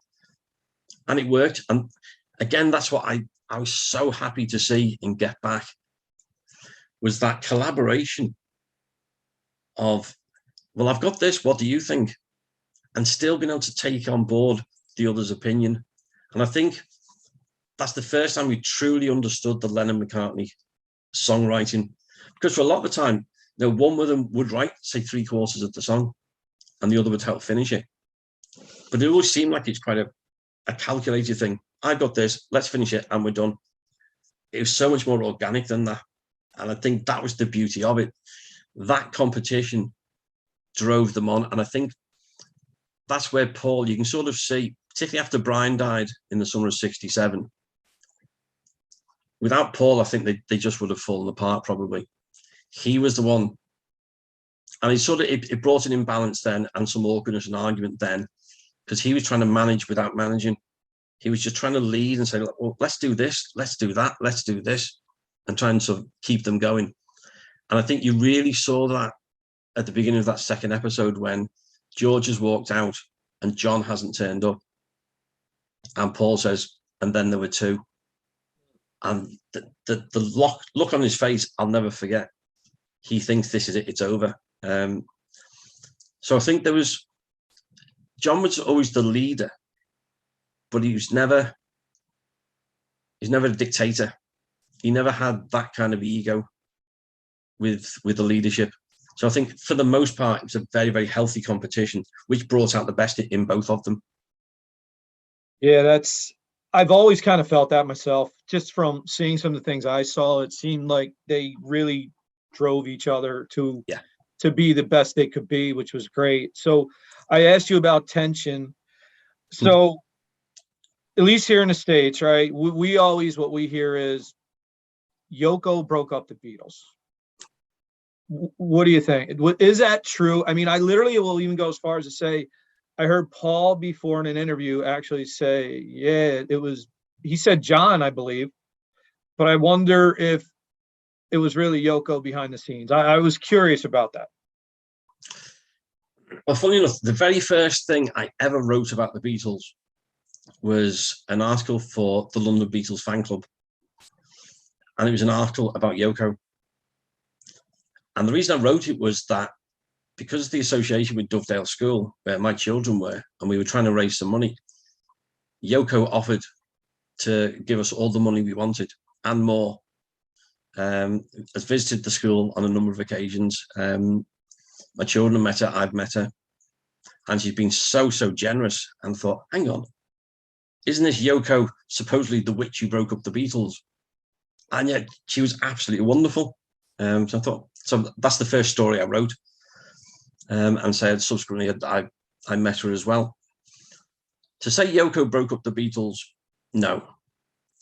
And it worked. And again, that's what I was so happy to see in Get Back, was that collaboration of, "Well, I've got this, what do you think?" And still being able to take on board the other's opinion. And I think that's the first time we truly understood the Lennon-McCartney songwriting, because for a lot of the time, one of them would write, say, 3/4 of the song, and the other would help finish it. But it always seemed like it's quite a calculated thing. "I've got this, let's finish it, and we're done." It was so much more organic than that. And I think that was the beauty of it. That competition drove them on. And I think that's where Paul, you can sort of see, particularly after Brian died in the summer of '67, without Paul, I think they just would have fallen apart probably. He was the one, and it brought an imbalance then, and some awkwardness and argument then, because he was trying to manage without managing. He was just trying to lead and say, "Well, let's do this, let's do that, let's do this," and trying to sort of keep them going. And I think you really saw that at the beginning of that second episode, when George has walked out and John hasn't turned up. And Paul says, "And then there were two." And the look on his face, I'll never forget. He thinks this is it, it's over. So I think John was always the leader, but he was never a dictator. He never had that kind of ego with the leadership. So I think for the most part, it was a very, very healthy competition, which brought out the best in both of them. Yeah, I've always kind of felt that myself, just from seeing some of the things I saw. It seemed like they really drove each other to be the best they could be, which was great. So I asked you about tension. So at least here in the States, right, we always, what we hear is Yoko broke up the Beatles. What do you think? Is that true? I mean, I literally will even go as far as to say, I heard Paul before in an interview actually say, yeah, he said John, I believe, but I wonder if it was really Yoko behind the scenes. I was curious about that. Well, funny enough, the very first thing I ever wrote about the Beatles was an article for the London Beatles fan club. And it was an article about Yoko. And the reason I wrote it was that because of the association with Dovedale School, where my children were, and we were trying to raise some money, Yoko offered to give us all the money we wanted and more. Has visited the school on a number of occasions. My children met her, I've met her, and she's been so generous, and thought, hang on, isn't this Yoko supposedly the witch who broke up the Beatles? And yet she was absolutely wonderful. So I thought, so that's the first story I wrote, and said subsequently I met her as well. To say Yoko broke up the Beatles, no,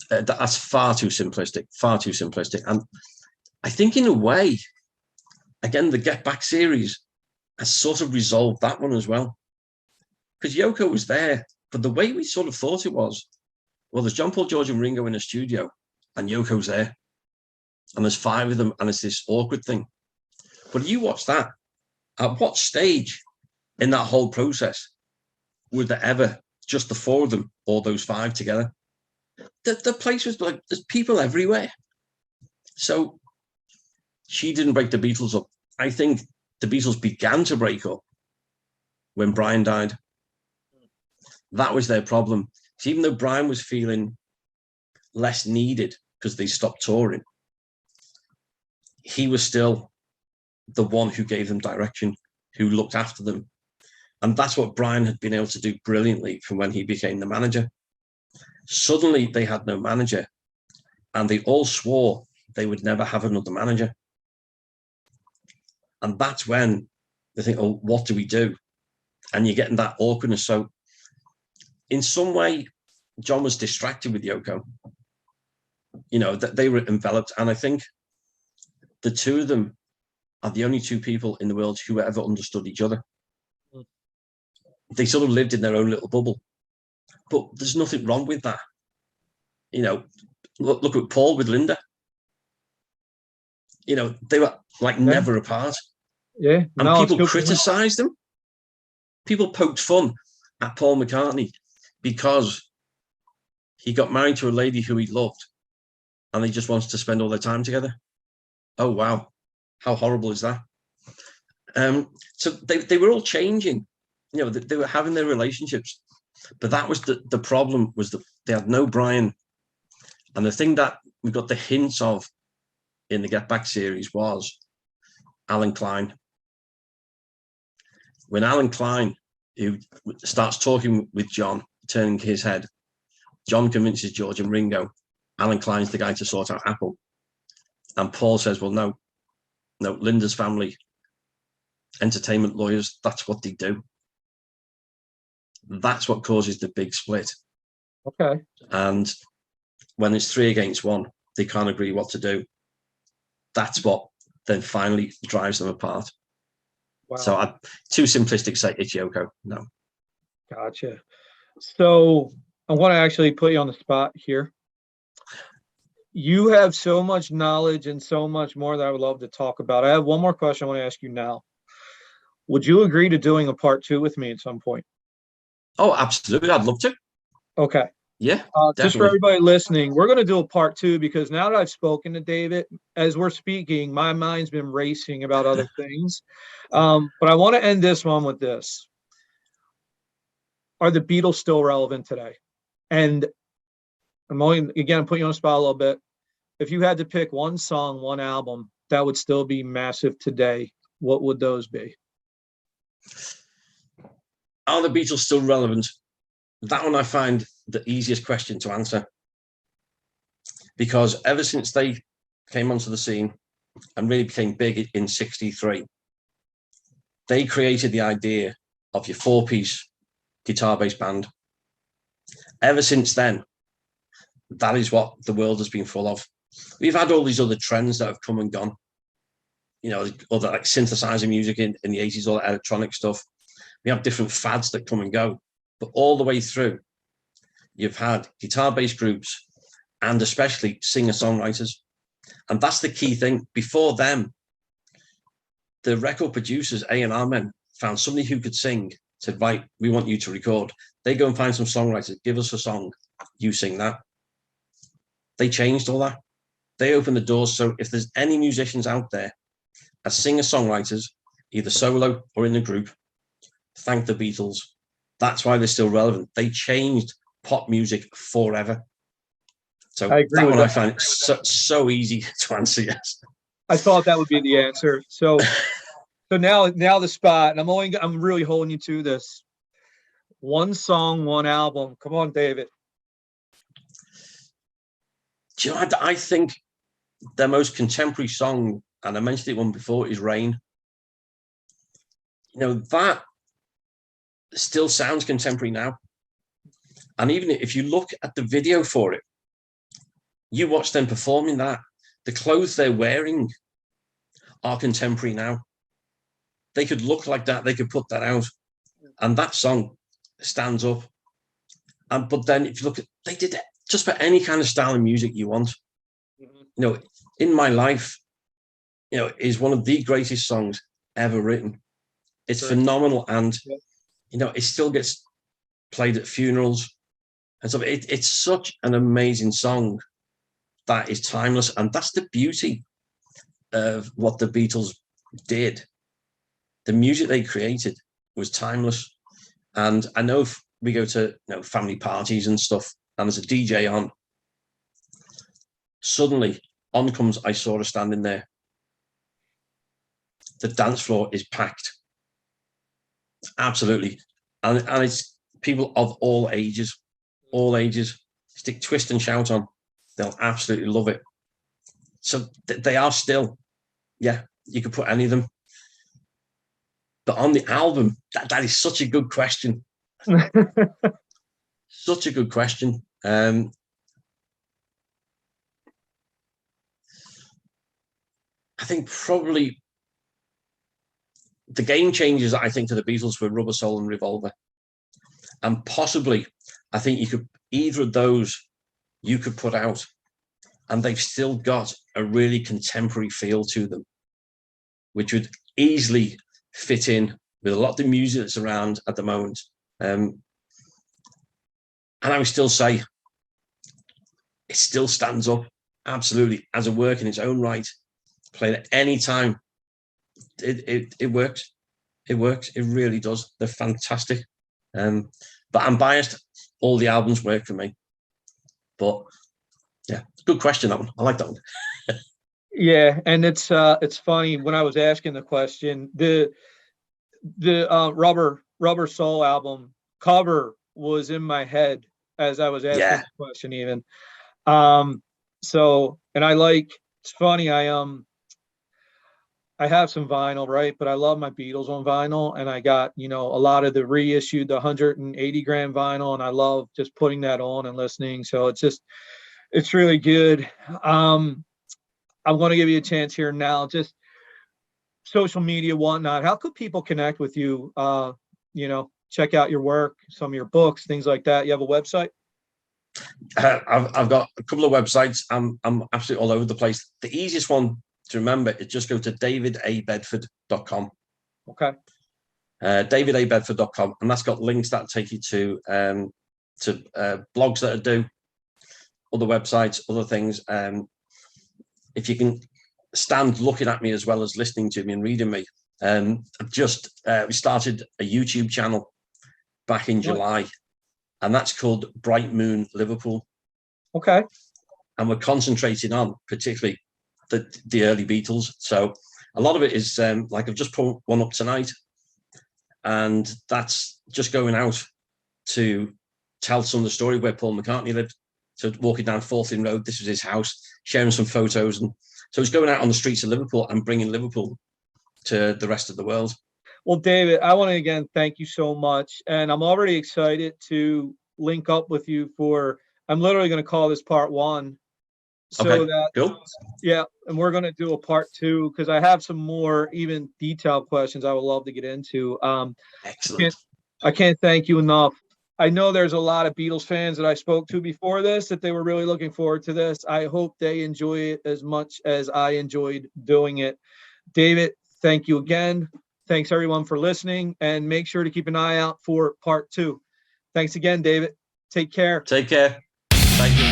that's far too simplistic. And I think in a way, again, the Get Back series has sort of resolved that one as well. Because Yoko was there, but the way we sort of thought it was, well, there's John, Paul, George and Ringo in a studio, and Yoko's there, and there's 5 of them, and it's this awkward thing. But you watch that, at what stage in that whole process were there ever just the 4 of them or those 5 together? The place was like, there's people everywhere. So she didn't break the Beatles up. I think the Beatles began to break up when Brian died. That was their problem. So even though Brian was feeling less needed because they stopped touring, he was still the one who gave them direction, who looked after them. And that's what Brian had been able to do brilliantly from when he became the manager. Suddenly they had no manager, and they all swore they would never have another manager. And that's when they think, oh, what do we do? And you're getting that awkwardness. So in some way, John was distracted with Yoko. You know, that they were enveloped. And I think the 2 of them are the only 2 people in the world who ever understood each other. They sort of lived in their own little bubble. But there's nothing wrong with that. You know, look at Paul with Linda. You know, they were like never apart. Yeah. And people criticized them. People poked fun at Paul McCartney because he got married to a lady who he loved and he just wants to spend all their time together. Oh, wow. How horrible is that? So they were all changing. You know, they were having their relationships. But that was the problem, was that they had no Brian. And the thing that we got the hints of in the Get Back series was Alan Klein. When Alan Klein, who starts talking with John, turning his head, John convinces George and Ringo Alan Klein's the guy to sort out Apple. And Paul says, well, no, Linda's family, entertainment lawyers, that's what they do. That's what causes the big split. Okay. And when it's 3 against 1, they can't agree what to do. That's what then finally drives them apart. Wow. So too simplistic say it's Yoko. No. Gotcha. So I want to actually put you on the spot here. You have so much knowledge and so much more that I would love to talk about. I have one more question I want to ask you now. Would you agree to doing a part 2 with me at some point? Oh, absolutely. I'd love to. Okay. Yeah. Just for everybody listening, we're going to do a part 2 because now that I've spoken to David, as we're speaking, my mind's been racing about other things. But I want to end this one with this. Are the Beatles still relevant today? And I'm putting you on the spot a little bit. If you had to pick one song, one album that would still be massive today, what would those be? Are the Beatles still relevant? That one I find the easiest question to answer, because ever since they came onto the scene and really became big in '63, they created the idea of your 4-piece guitar-based band. Ever since then, that is what the world has been full of. We've had all these other trends that have come and gone. You know, other like synthesizer music in the 80s, all that electronic stuff. We have different fads that come and go. But all the way through, you've had guitar-based groups and especially singer-songwriters. And that's the key thing. Before them, the record producers, A&R men, found somebody who could sing, said, right, we want you to record. They go and find some songwriters, give us a song, you sing that. They changed all that. They opened the doors. So if there's any musicians out there as singer-songwriters, either solo or in a group, thank the Beatles. That's why they're still relevant. They changed pop music forever. So that one I find so easy to answer. Yes, I thought that would be the answer. So now the spot, and I'm really holding you to this. One song, one album. Come on, David. Do you know, I think their most contemporary song, and I mentioned it one before, is Rain. You know, that still sounds contemporary now. And even if you look at the video for it, you watch them performing that, the clothes they're wearing are contemporary now. They could look like that, they could put that out, and that song stands up. But then if you look at, they did it just for any kind of style of music you want. In My Life, is one of the greatest songs ever written. It's phenomenal, and it still gets played at funerals, and so it's such an amazing song that is timeless, and that's the beauty of what the Beatles did. The music they created was timeless, and I know if we go to family parties and stuff, and there's a DJ on, suddenly on comes I Saw Her Standing There. The dance floor is packed, absolutely, and it's people of all ages, stick Twist and Shout on, they'll absolutely love it. So they are still, you could put any of them, but on the album, that is such a good question. Such a good question. I think probably the game changers, I think, to the Beatles were Rubber Soul and Revolver. And possibly, I think either of those you could put out, and they've still got a really contemporary feel to them, which would easily fit in with a lot of the music that's around at the moment. And I would still say it still stands up, absolutely, as a work in its own right. Played at any time. It works. It works. It really does. They're fantastic. But I'm biased. All the albums work for me. But yeah, good question, that one. I like that one. Yeah, and it's funny, when I was asking the question, the Rubber Soul album cover was in my head as I was asking the question even. So, and it's funny, I have some vinyl, right? But I love my Beatles on vinyl, and I got, a lot of the reissued, the 180 gram vinyl, and I love just putting that on and listening. So it's really good. I'm going to give you a chance here now, just social media, whatnot. How could people connect with you? Check out your work, some of your books, things like that. You have a website? I've got a couple of websites. I'm absolutely all over the place. The easiest one to remember is just go to davidabedford.com. Okay. davidabedford.com, and that's got links that take you to blogs that I do, other websites, other things. If you can stand looking at me as well as listening to me and reading me, I've just we started a YouTube channel back in July, and that's called Bright Moon Liverpool. Okay. And we're concentrating on particularly the early Beatles. So a lot of it is like I've just put one up tonight, and that's just going out to tell some of the story where Paul McCartney lived. So walking down Fourth Beatle Road, this was his house, sharing some photos. And so it's going out on the streets of Liverpool and bringing Liverpool to the rest of the world. Well, David, I want to again thank you so much. And I'm already excited to link up with you I'm literally going to call this part 1. So cool. Yeah, and we're going to do a part 2 because I have some more even detailed questions I would love to get into. Excellent. I can't thank you enough. I know there's a lot of Beatles fans that I spoke to before this that they were really looking forward to this. I hope they enjoy it as much as I enjoyed doing it. David, thank you again. Thanks everyone for listening, and make sure to keep an eye out for part 2. Thanks again, David. Take care. Take care. Thank you.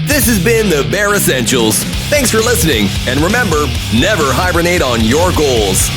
This has been the Bare Essentials. Thanks for listening, and remember, never hibernate on your goals.